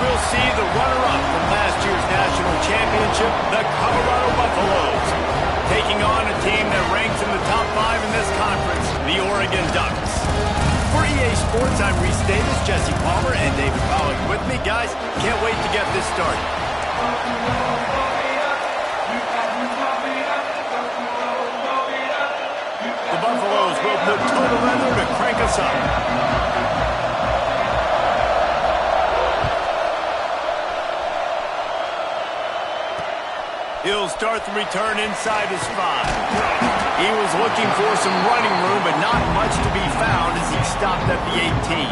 we'll see the runner-up from last year's national championship, the Colorado Buffaloes, taking on a team that ranks in the top 5 in this conference, the Oregon Ducks. For EA Sports, I'm Reese Davis, Jesse Palmer, and David Pollock with me. Guys, can't wait to get this started. The Buffaloes will put total leather to crank us up. He'll start the return inside his 5. He was looking for some running room, but not much to be found as he stopped at the 18.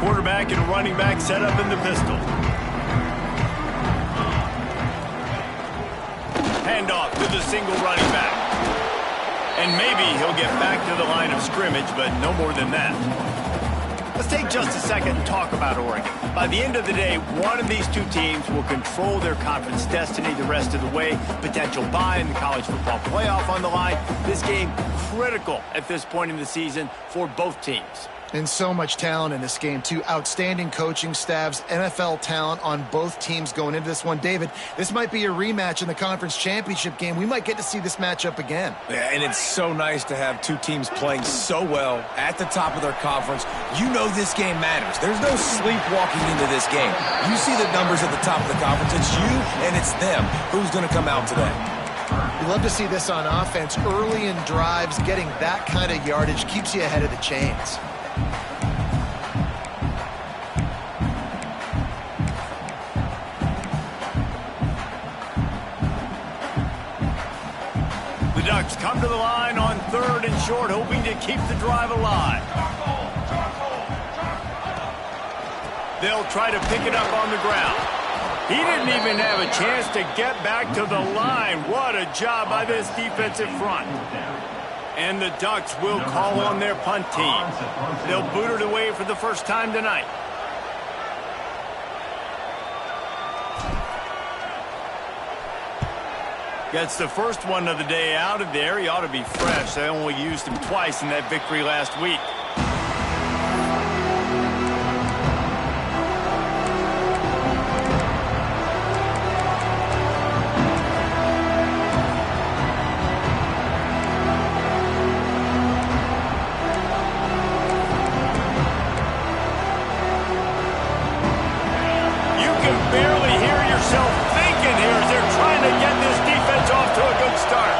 Quarterback and running back set up in the pistol. Handoff to the single running back. And maybe he'll get back to the line of scrimmage, but no more than that. Let's take just a second and talk about Oregon. By the end of the day, one of these two teams will control their conference destiny the rest of the way. Potential bye in the college football playoff on the line. This game critical at this point in the season for both teams. And so much talent in this game, too. Outstanding coaching staffs, NFL talent on both teams going into this one. David, this might be a rematch in the conference championship game. We might get to see this matchup again. Yeah, and it's so nice to have two teams playing so well at the top of their conference. You know this game matters. There's no sleepwalking into this game. You see the numbers at the top of the conference. It's you and it's them. Who's going to come out today? We love to see this on offense. Early in drives, getting that kind of yardage keeps you ahead of the chains. The Ducks come to the line on 3rd and short, hoping to keep the drive alive. They'll try to pick it up on the ground. He didn't even have a chance to get back to the line. What a job by this defensive front. And the Ducks will call on their punt team. They'll boot it away for the first time tonight. Gets the first one of the day out of there. He ought to be fresh. They only used him twice in that victory last week. Barely hear yourself thinking here as they're trying to get this defense off to a good start.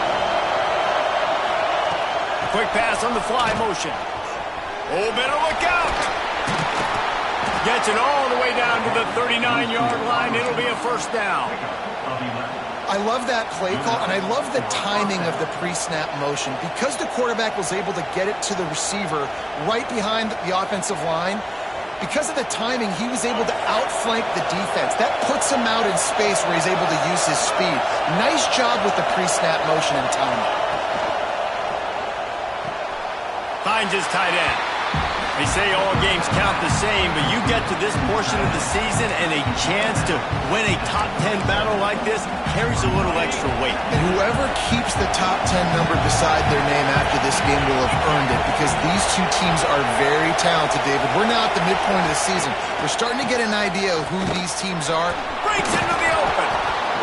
Quick pass on the fly motion. Oh, better look out. Gets it all the way down to the 39-yard line. It'll be a first down. I love that play call, and I love the timing of the pre-snap motion. Because the quarterback was able to get it to the receiver right behind the offensive line, because of the timing, he was able to outflank the defense. That puts him out in space where he's able to use his speed. Nice job with the pre-snap motion and timing. Finds his tight end. They say all games count the same, but you get to this portion of the season and a chance to win a top 10 battle like this carries a little extra weight. And whoever keeps the top 10 number beside their name after this game will have earned it, because these two teams are very talented, David. We're now at the midpoint of the season. We're starting to get an idea of who these teams are. Breaks into the open.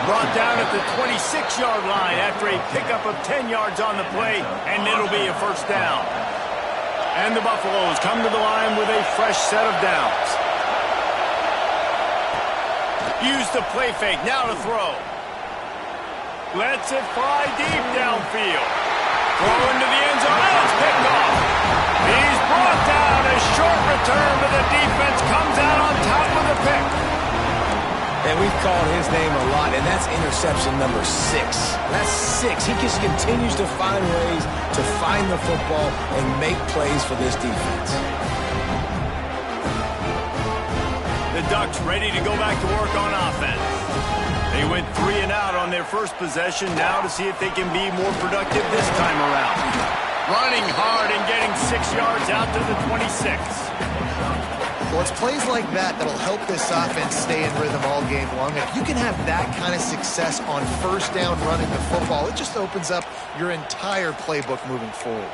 Brought down at the 26-yard line after a pickup of 10 yards on the play, and it'll be a first down. And the Buffaloes come to the line with a fresh set of downs. Use the play fake, now to throw. Lets it fly deep downfield. Throw into the end zone, and it's picked off. He's brought down. A short return, but the defense comes out on top of the pick. And we've called his name a lot, and that's interception number 6. That's 6. He just continues to find ways to find the football and make plays for this defense. The Ducks ready to go back to work on offense. They went 3 and out on their first possession, now to see if they can be more productive this time around. Running hard and getting 6 yards out to the 26. Well, it's plays like that that'll help this offense stay in rhythm all game long. If you can have that kind of success on first down running the football, it just opens up your entire playbook moving forward.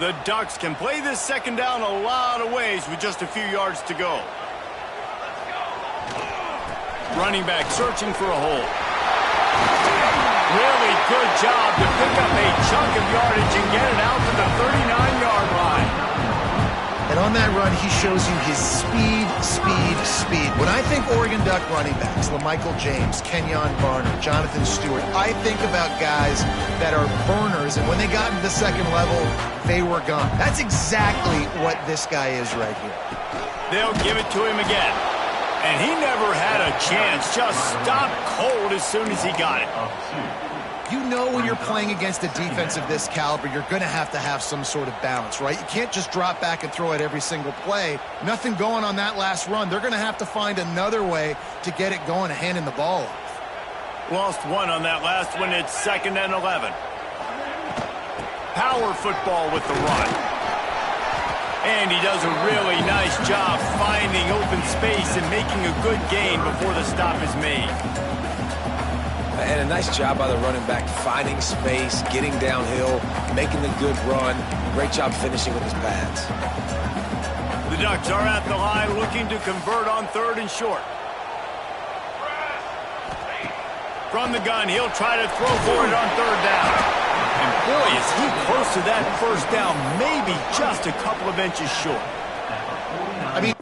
The Ducks can play this second down a lot of ways with just a few yards to go. Running back searching for a hole. Really good job to pick up a chunk of yardage and get it out to the 39-yard line. And on that run, he shows you his speed, speed, speed. When I think Oregon Duck running backs, LaMichael James, Kenyon Barner, Jonathan Stewart, I think about guys that are burners, and when they got into the second level, they were gone. That's exactly what this guy is right here. They'll give it to him again. And he never had a chance. Just stopped cold as soon as he got it. You know when you're playing against a defense of this caliber, you're going to have some sort of balance, right? You can't just drop back and throw it every single play. Nothing going on that last run. They're going to have to find another way to get it going and handing the ball off. Lost one on that last one. It's 2nd and 11. Power football with the run. And he does a really nice job finding open space and making a good gain before the stop is made. And a nice job by the running back, finding space, getting downhill, making a good run. Great job finishing with his pads. The Ducks are at the line looking to convert on 3rd and short. From the gun, he'll try to throw for it on 3rd down. And boy, is he close to that first down, maybe just a couple of inches short. I mean,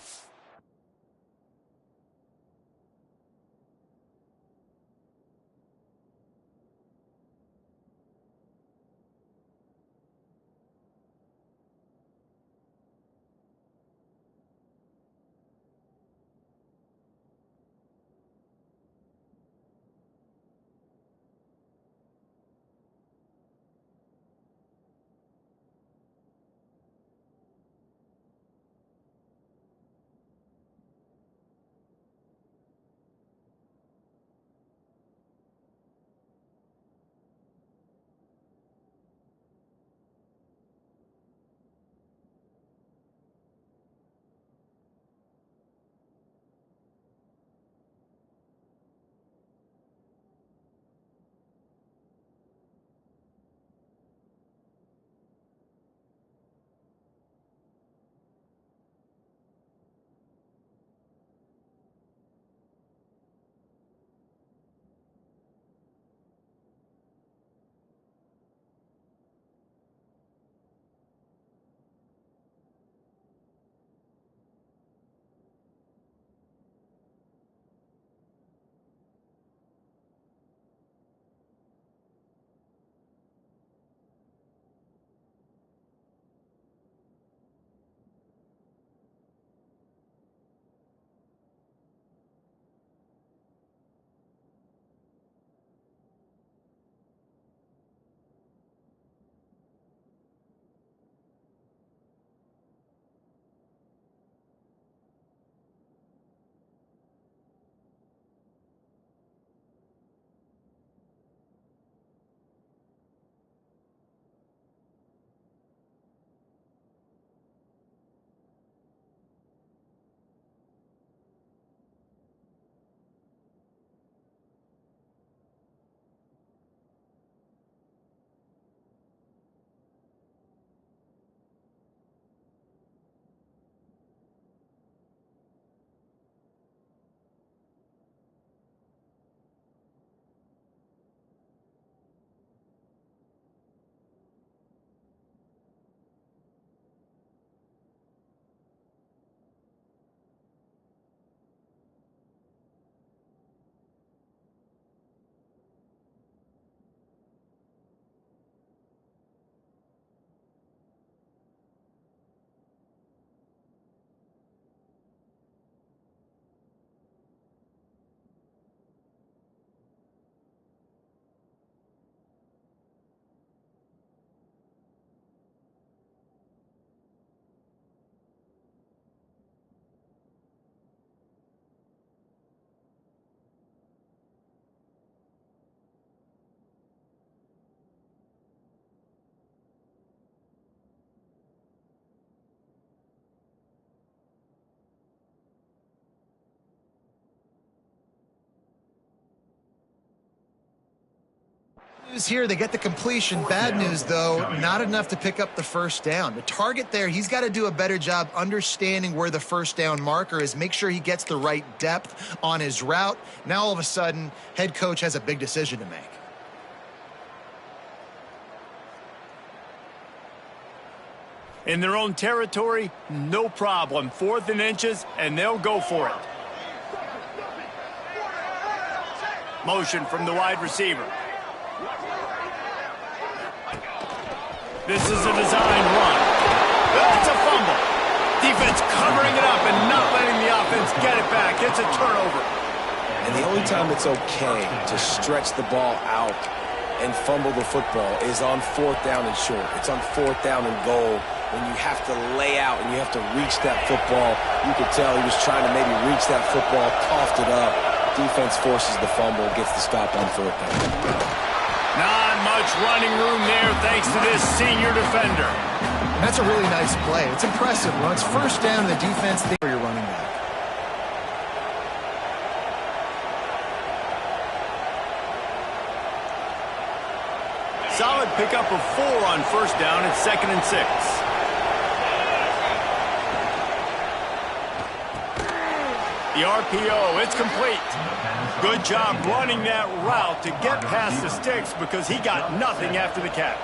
news here, they get the completion. Bad news, though, not enough to pick up the first down. The target there, he's got to do a better job understanding where the first down marker is, make sure he gets the right depth on his route. Now, all of a sudden, head coach has a big decision to make. In their own territory, no problem. 4th and inches, and they'll go for it. Motion from the wide receiver. This is a design run. That's a fumble. Defense covering it up and not letting the offense get it back. It's a turnover. And the only time it's okay to stretch the ball out and fumble the football is on 4th down and short. It's on 4th down and goal when you have to lay out and you have to reach that football. You could tell he was trying to maybe reach that football, coughed it up. Defense forces the fumble, gets the stop on 4th down. Not much running room there thanks to this senior defender. And that's a really nice play. It's impressive. When it's first down, the defense thinks you're running back. Solid pickup of 4 on first down. It's 2nd and 6. The RPO, it's complete. Good job running that route to get past the sticks because he got nothing after the catch.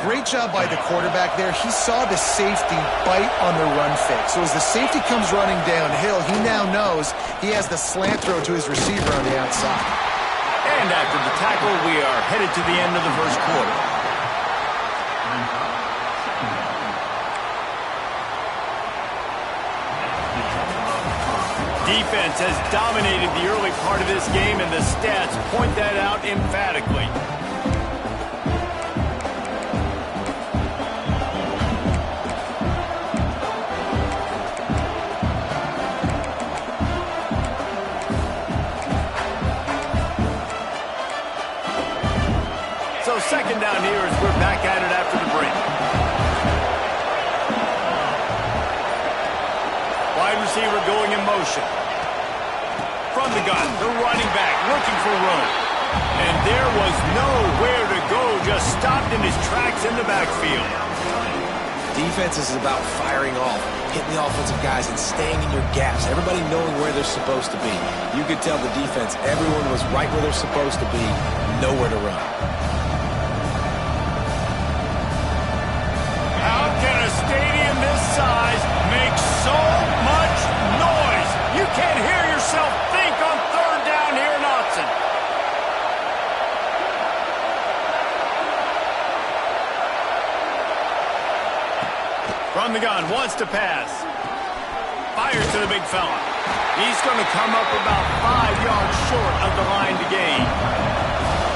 Great job by the quarterback there. He saw the safety bite on the run fake. So as the safety comes running downhill, he now knows he has the slant throw to his receiver on the outside. And after the tackle, we are headed to the end of the first quarter. Defense has dominated the early part of this game, and the stats point that out emphatically. So 2nd down here as we're back at it after the break. Wide receiver going in motion. From the gun, the running back looking for room. And there was nowhere to go, just stopped in his tracks in the backfield. Defense is about firing off, hitting the offensive guys and staying in your gaps. Everybody knowing where they're supposed to be. You could tell the defense, everyone was right where they're supposed to be, nowhere to run. How can a stadium this size make so much noise? You can't hear yourself think on 3rd down here in Autzen. From the gun, wants to pass. Fires to the big fella. He's going to come up about 5 yards short of the line to gain.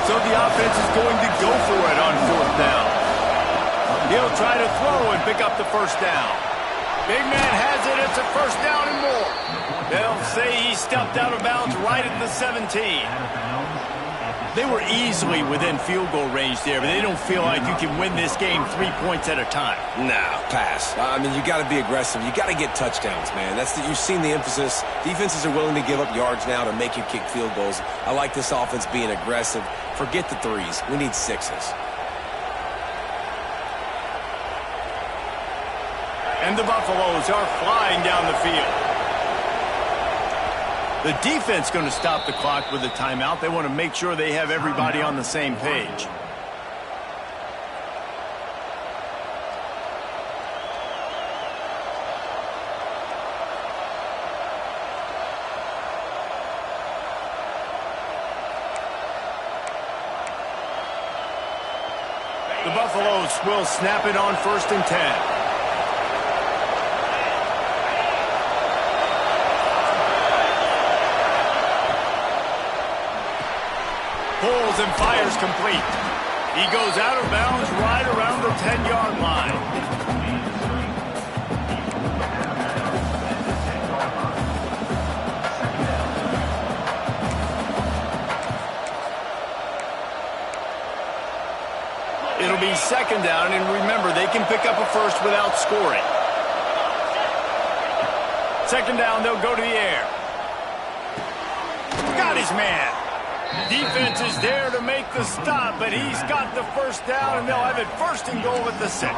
So the offense is going to go for it on 4th down. He'll try to throw and pick up the first down. Big man has it. It's a first down and more. They'll say he stepped out of bounds right at the 17. They were easily within field goal range there, but they don't feel like you can win this game 3 points at a time. Nah, pass. I mean, you got to be aggressive. You got to get touchdowns, man. You've seen the emphasis. Defenses are willing to give up yards now to make you kick field goals. I like this offense being aggressive. Forget the 3s. We need 6s. And the Buffaloes are flying down the field. The defense going to stop the clock with a timeout. They want to make sure they have everybody on the same page. The Buffaloes will snap it on 1st and 10. Pulls and fires complete. He goes out of bounds right around the 10-yard line. It'll be 2nd down, and remember, they can pick up a first without scoring. 2nd down, they'll go to the air. Got his man. Defense is there to make the stop, but he's got the first down, and they'll have it first and goal at the 6.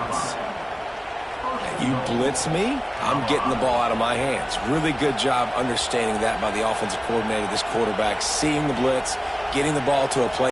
You blitz me, I'm getting the ball out of my hands. Really good job understanding that by the offensive coordinator, this quarterback, seeing the blitz, getting the ball to a place